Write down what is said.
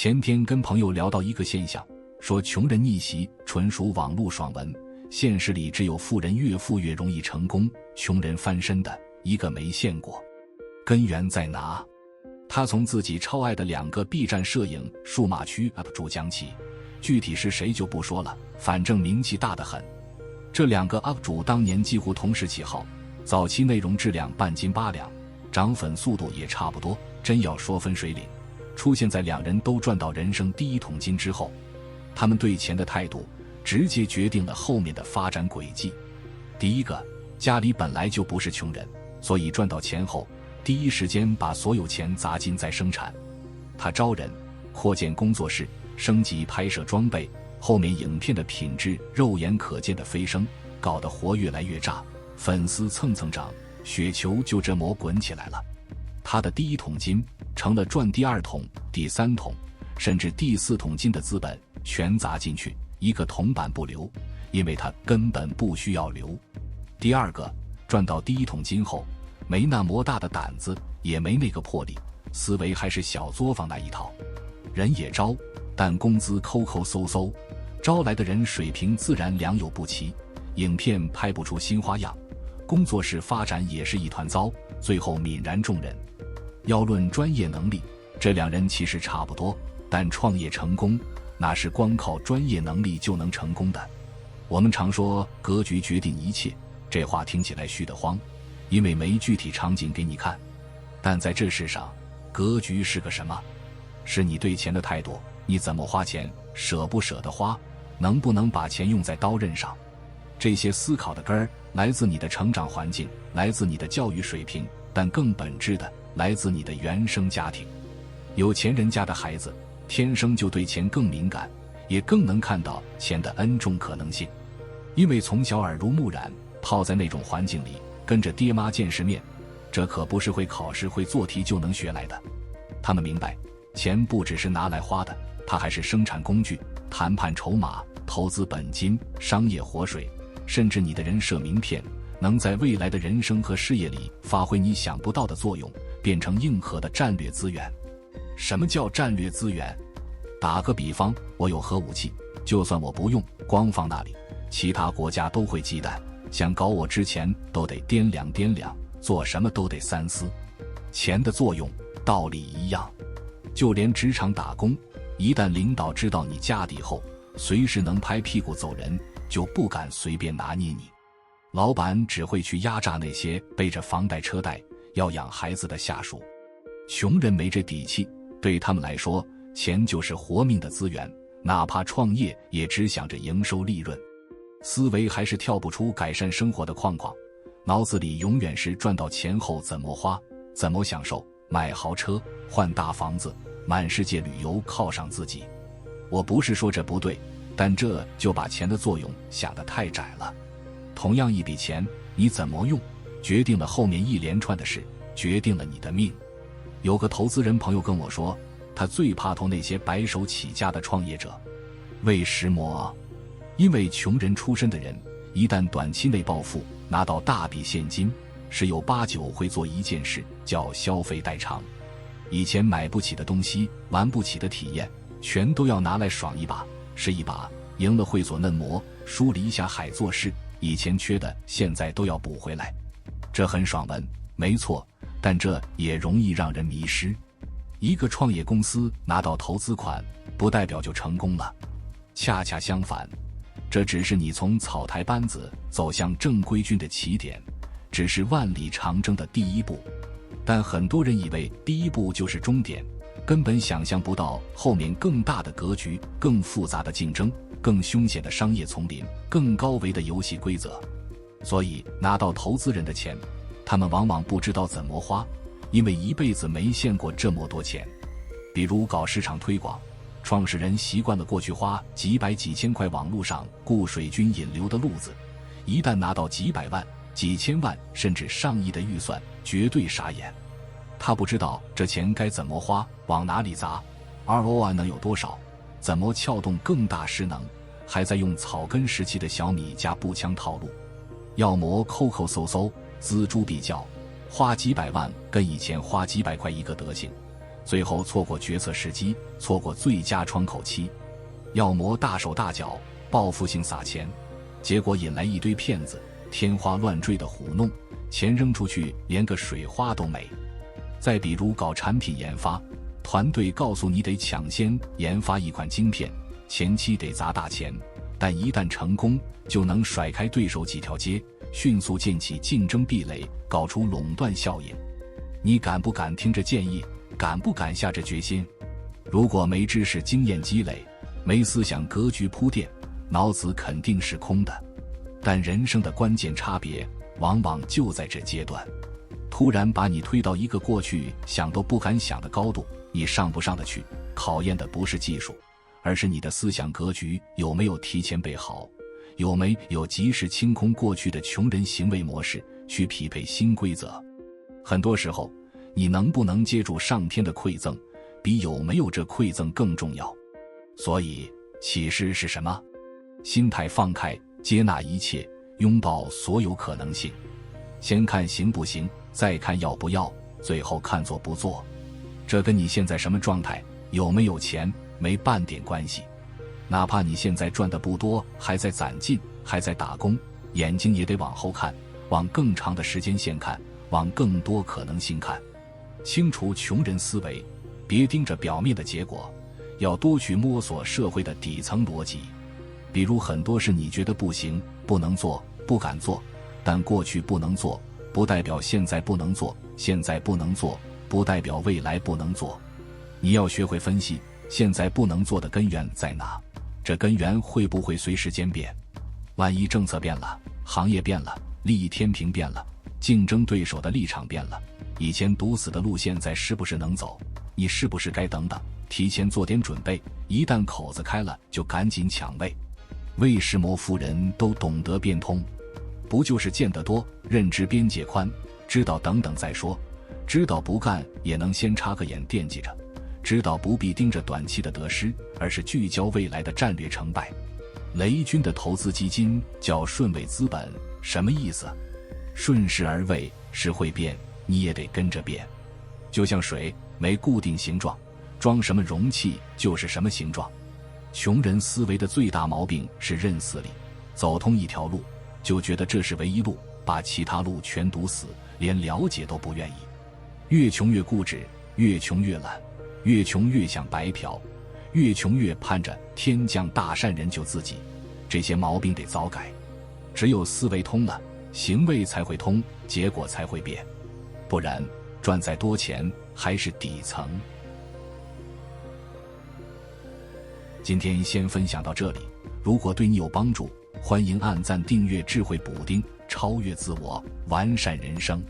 前天跟朋友聊到一个现象，说穷人逆袭纯属网络爽文，现实里只有富人越富越容易成功，穷人翻身的一个没见过。根源在哪？他从自己超爱的2个 B 站摄影数码区 UP 主讲起，具体是谁就不说了，反正名气大得很。这2个 UP 主当年几乎同时起号，早期内容质量半斤8两，涨粉速度也差不多，真要说分水岭，出现在2人都赚到人生第一桶金之后。他们对钱的态度直接决定了后面的发展轨迹。第一个，家里本来就不是穷人，所以赚到钱后第一时间把所有钱砸进再生产。他招人，扩建工作室，升级拍摄装备，后面影片的品质肉眼可见的飞升，搞得活越来越炸，粉丝蹭蹭涨，雪球就这么滚起来了。他的第一桶金成了赚第2桶、第3桶甚至第4桶金的资本，全砸进去，一个铜板不留，因为他根本不需要留。第2个，赚到第1桶金后没那么大的胆子，也没那个魄力，思维还是小作坊那一套，人也招，但工资抠抠搜搜，招来的人水平自然良莠不齐，影片拍不出新花样，工作室发展也是一团糟，最后泯然众人。要论专业能力，这2人其实差不多，但创业成功哪是光靠专业能力就能成功的。我们常说格局决定一切，这话听起来虚得慌，因为没具体场景给你看。但在这世上，格局是个什么？是你对钱的态度，你怎么花钱，舍不舍得花，能不能把钱用在刀刃上。这些思考的根儿来自你的成长环境，来自你的教育水平，但更本质的来自你的原生家庭。有钱人家的孩子天生就对钱更敏感，也更能看到钱的 N 种可能性，因为从小耳濡目染，泡在那种环境里，跟着爹妈见世面，这可不是会考试会做题就能学来的。他们明白，钱不只是拿来花的，它还是生产工具、谈判筹码、投资本金、商业活水，甚至你的人设名片，能在未来的人生和事业里发挥你想不到的作用，变成硬核的战略资源。什么叫战略资源？打个比方，我有核武器，就算我不用，光放那里，其他国家都会忌惮，想搞我之前都得掂量掂量，做什么都得三思。钱的作用道理一样，就连职场打工，一旦领导知道你家底后，随时能拍屁股走人，就不敢随便拿捏你。老板只会去压榨那些背着房贷车贷要养孩子的下属。穷人没这底气，对他们来说，钱就是活命的资源，哪怕创业也只想着营收利润，思维还是跳不出改善生活的框框，脑子里永远是赚到钱后怎么花，怎么享受，买豪车，换大房子，满世界旅游犒赏自己。我不是说这不对，但这就把钱的作用想得太窄了。同样一笔钱，你怎么用，决定了后面一连串的事，决定了你的命。有个投资人朋友跟我说，他最怕投那些白手起家的创业者。为什么？因为穷人出身的人，一旦短期内暴富，拿到大笔现金，十有八九会做一件事，叫消费代偿。以前买不起的东西，玩不起的体验，全都要拿来爽一把，是一把，赢了会做嫩模，输了一下海做事，以前缺的现在都要补回来。这很爽文，没错，但这也容易让人迷失。一个创业公司拿到投资款，不代表就成功了，恰恰相反，这只是你从草台班子走向正规军的起点，只是万里长征的第一步。但很多人以为第一步就是终点，根本想象不到后面更大的格局，更复杂的竞争，更凶险的商业丛林，更高维的游戏规则。所以拿到投资人的钱，他们往往不知道怎么花，因为一辈子没见过这么多钱。比如搞市场推广，创始人习惯了过去花几百几千块网络上雇水军引流的路子，一旦拿到几百万、几千万甚至上亿的预算，绝对傻眼。他不知道这钱该怎么花，往哪里砸， ROI 能有多少，怎么撬动更大势能，还在用草根时期的小米加步枪套路，要么抠抠搜搜锱铢必较，花几百万跟以前花几百块一个德行，最后错过决策时机，错过最佳窗口期。要么大手大脚报复性撒钱，结果引来一堆骗子天花乱坠的糊弄，钱扔出去连个水花都没。再比如搞产品研发，团队告诉你得抢先研发一款晶片，前期得砸大钱，但一旦成功就能甩开对手几条街，迅速建起竞争壁垒，搞出垄断效应。你敢不敢听这建议？敢不敢下这决心？如果没知识经验积累，没思想格局铺垫，脑子肯定是空的。但人生的关键差别往往就在这阶段，突然把你推到一个过去想都不敢想的高度，你上不上得去，考验的不是技术，而是你的思想格局有没有提前备好，有没有及时清空过去的穷人行为模式，去匹配新规则。很多时候，你能不能接住上天的馈赠，比有没有这馈赠更重要。所以启示是什么？心态放开，接纳一切，拥抱所有可能性。先看行不行，再看要不要，最后看做不做。这跟你现在什么状态，有没有钱没半点关系。哪怕你现在赚的不多，还在攒劲，还在打工，眼睛也得往后看，往更长的时间线看，往更多可能性看。清除穷人思维，别盯着表面的结果，要多去摸索社会的底层逻辑。比如很多事你觉得不行，不能做，不敢做，但过去不能做，不代表现在不能做，现在不能做，不代表未来不能做。你要学会分析，现在不能做的根源在哪？这根源会不会随时间变？万一政策变了，行业变了，利益天平变了，竞争对手的立场变了，以前堵死的路现在是不是能走？你是不是该等等，提前做点准备，一旦口子开了就赶紧抢位。魏士摩夫人都懂得变通，不就是见得多，认知边界宽，知道等等再说，知道不干也能先插个眼惦记着，知道不必盯着短期的得失，而是聚焦未来的战略成败。雷军的投资基金叫顺位资本，什么意思？顺势而为，是会变，你也得跟着变。就像水没固定形状，装什么容器就是什么形状。穷人思维的最大毛病是认死理，走通一条路就觉得这是唯一路，把其他路全堵死，连了解都不愿意。越穷越固执，越穷越懒，越穷越想白嫖，越穷越盼着天降大善人救自己。这些毛病得早改。只有思维通了，行为才会通，结果才会变。不然赚再多钱还是底层。今天先分享到这里，如果对你有帮助，欢迎按赞订阅智慧补丁，超越自我，完善人生。